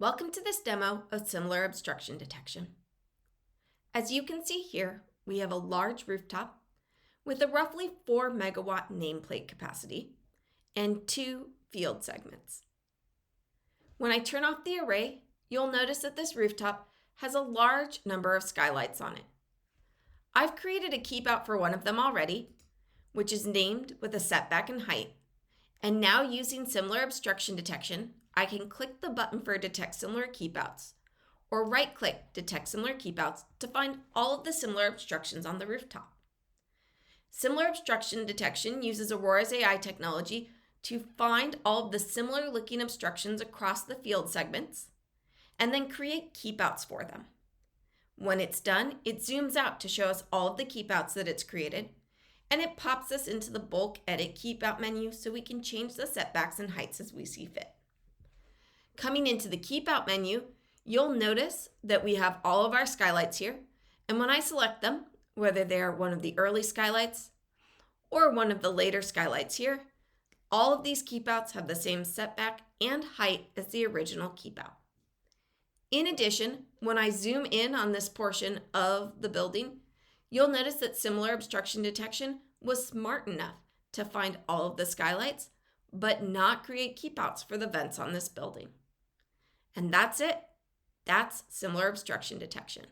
Welcome to this demo of similar obstruction detection. As you can see here, we have a large rooftop with a roughly 4 megawatt nameplate capacity and 2 field segments. When I turn off the array, you'll notice that this rooftop has a large number of skylights on it. I've created a keep out for one of them already, which is named with a setback and height. And now using similar obstruction detection, I can click the button for Detect Similar Keepouts, or right-click Detect Similar Keepouts to find all of the similar obstructions on the rooftop. Similar obstruction detection uses Aurora's AI technology to find all of the similar-looking obstructions across the field segments, and then create keepouts for them. When it's done, it zooms out to show us all of the keepouts that it's created, and it pops us into the bulk edit keepout menu so we can change the setbacks and heights as we see fit. Coming into the keepout menu, you'll notice that we have all of our skylights here, and when I select them, whether they're one of the early skylights or one of the later skylights here, all of these keepouts have the same setback and height as the original keepout. In addition, when I zoom in on this portion of the building, you'll notice that similar obstruction detection was smart enough to find all of the skylights, but not create keepouts for the vents on this building. And that's it. That's similar obstruction detection.